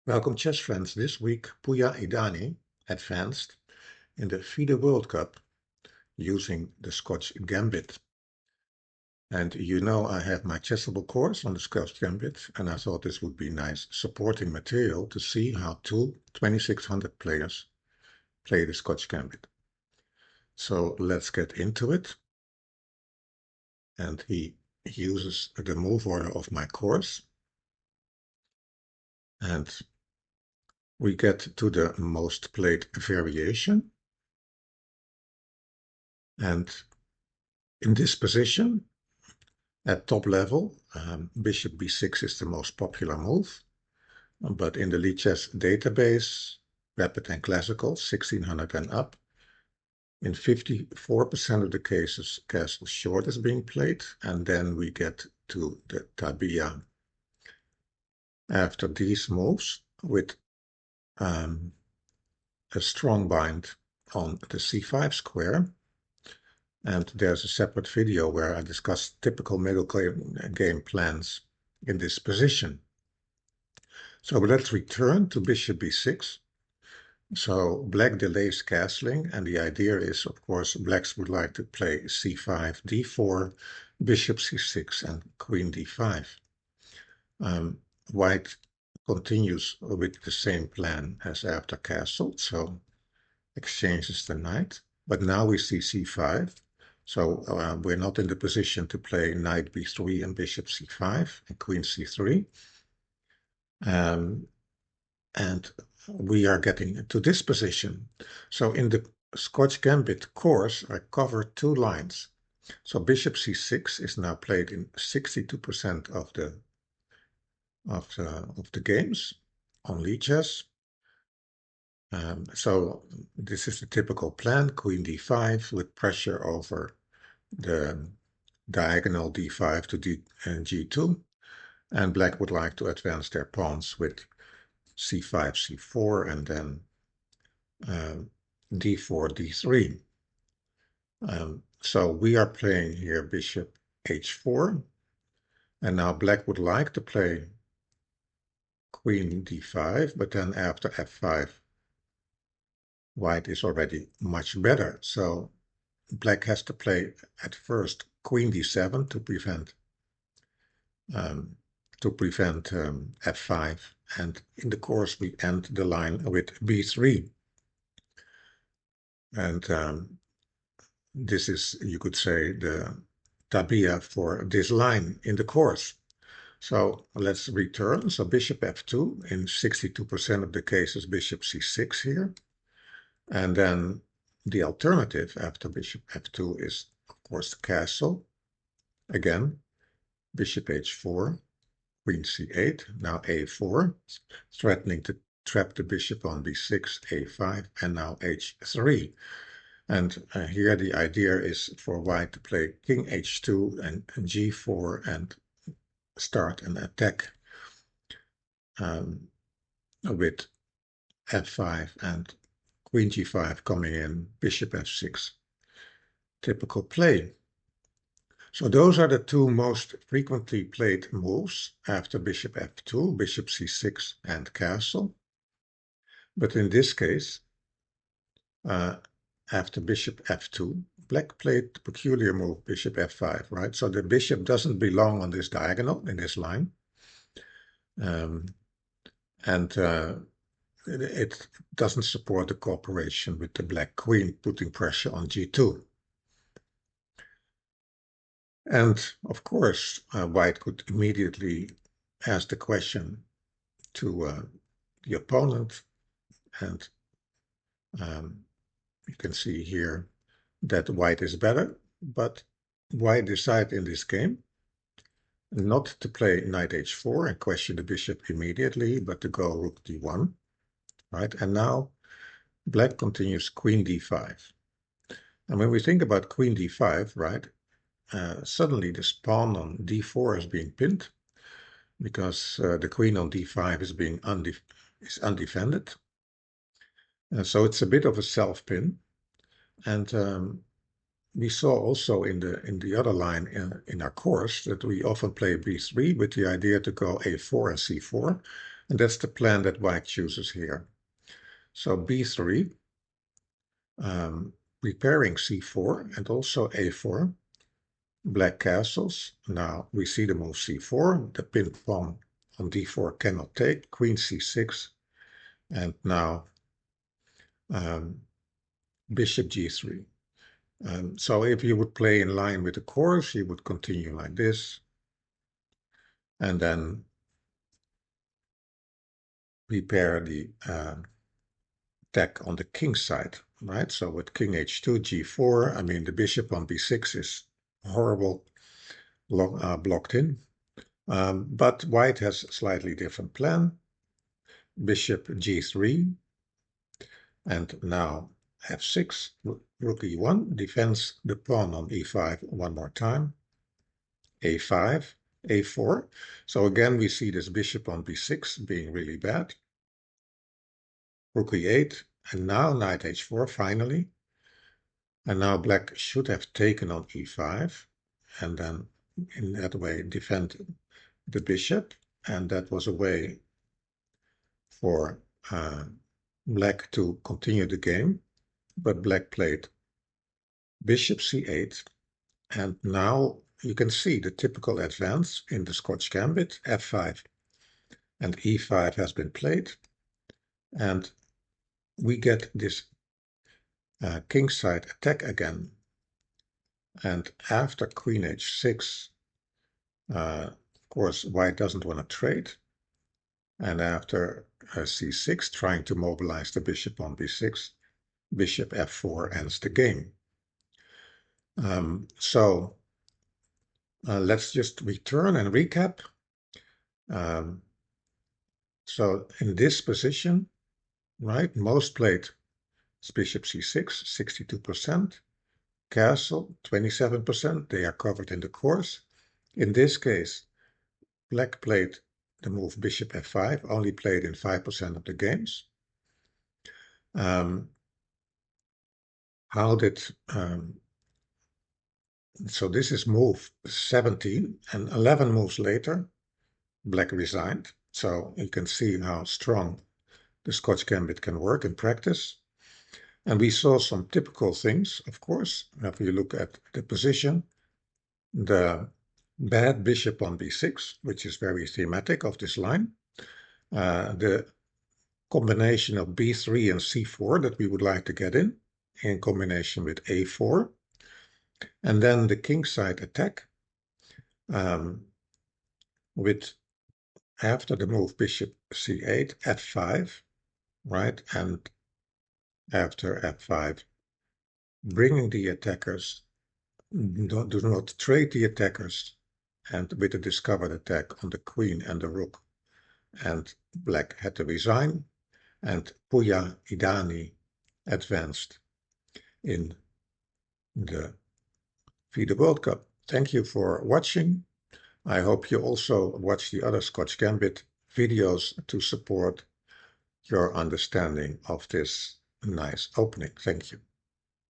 Welcome chess friends. This week Pouya Idani advanced in the FIDE World Cup using the Scotch Gambit. And you know I have my Chessable course on the Scotch Gambit, and I thought this would be nice supporting material to see how two 2600 players play the Scotch Gambit. So let's get into it. And he uses the move order of my course. And we get to the most played variation. And in this position, at top level, bishop b6 is the most popular move, but in the Lichess database, rapid and classical, 1600 and up, in 54% of the cases, castle short is being played, and then we get to the tabia after these moves with a strong bind on the c5 square. And there's a separate video where I discuss typical middle game plans in this position. So let's return to bishop b6. So black delays castling, and the idea is, of course, blacks would like to play c5, d4, bishop c6, and queen d5. White continues with the same plan as after castle, so exchanges the knight. But now we see c5. So we're not in the position to play knight b3 and bishop c5 and queen c3. And we are getting to this position. So in the Scotch Gambit course, I cover two lines. So bishop c6 is now played in 62% of the games on Lichess. So this is the typical plan, queen d5 with pressure over the diagonal d5 to g2. And black would like to advance their pawns with c5, c4, and then d4, d3. So we are playing here bishop h4. And now black would like to play queen d5, but then after f5, white is already much better. So black has to play at first queen d7 to prevent f5. And in the course, we end the line with b3. And this is, you could say, the tabia for this line in the course. So let's return. So bishop f2, in 62% of the cases, bishop c6 here. And then the alternative after bishop f2 is, of course, the castle. Again, bishop h4, queen c8, now a4, threatening to trap the bishop on b6, a5, and now h3. And here the idea is for white to play king h2 and g4 and start an attack with f5 and queen g5 coming in, bishop f6. Typical play. So those are the two most frequently played moves after bishop f2, bishop c6, and castle. But in this case, after bishop f2, black played the peculiar move bishop f5, right? So the bishop doesn't belong on this diagonal, in this line. It doesn't support the cooperation with the black queen, putting pressure on g2. And of course, white could immediately ask the question to the opponent, and you can see here that white is better, but white decided in this game not to play knight h4 and question the bishop immediately, but to go rook d1, right? And now black continues queen d5. And when we think about queen d5, right, suddenly this pawn on d4 is being pinned because the queen on d5 is being undefended. So it's a bit of a self-pin. And we saw also in the other line in our course that we often play b3 with the idea to go a4 and c4. And that's the plan that white chooses here. So b3, preparing c4 and also a4. Black castles. Now we see the move c4. The pinned pawn on d4 cannot take. Queen c6. And now bishop g3. So if you would play in line with the course, you would continue like this. And then prepare the attack on the king side, right? So with king h2, g4, I mean, the bishop on b6 is horrible, blocked in. But white has a slightly different plan. Bishop g3, and now f6, rook e1, defends the pawn on e5 one more time. a5, a4. So again, we see this bishop on b6 being really bad. Rook e8, and now knight h4 finally. And now black should have taken on e5, and then in that way defend the bishop. And that was a way for black to continue the game. But black played bishop c8, and now you can see the typical advance in the Scotch Gambit. f5 and e5 has been played, and we get this kingside attack again. And after queen h6, of course, white doesn't want to trade. And after c6, trying to mobilize the bishop on b6, bishop f4 ends the game. So let's just return and recap. So in this position, right, most played is bishop c6, 62%, castle, 27%. They are covered in the course. In this case, black played the move bishop f5, only played in 5% of the games. So this is move 17, and 11 moves later, black resigned. So you can see how strong the Scotch Gambit can work in practice. And we saw some typical things, of course. If you look at the position, the bad bishop on b6, which is very thematic of this line, the combination of b3 and c4 that we would like to get in combination with a4, and then the kingside attack with, after the move bishop c8, f5, right, and after f5, bringing the attackers, do not trade the attackers, and with a discovered attack on the queen and the rook, and black had to resign, and Pouya Idani advanced in the FIDE World Cup. Thank you for watching. I hope you also watch the other Scotch Gambit videos to support your understanding of this nice opening. Thank you.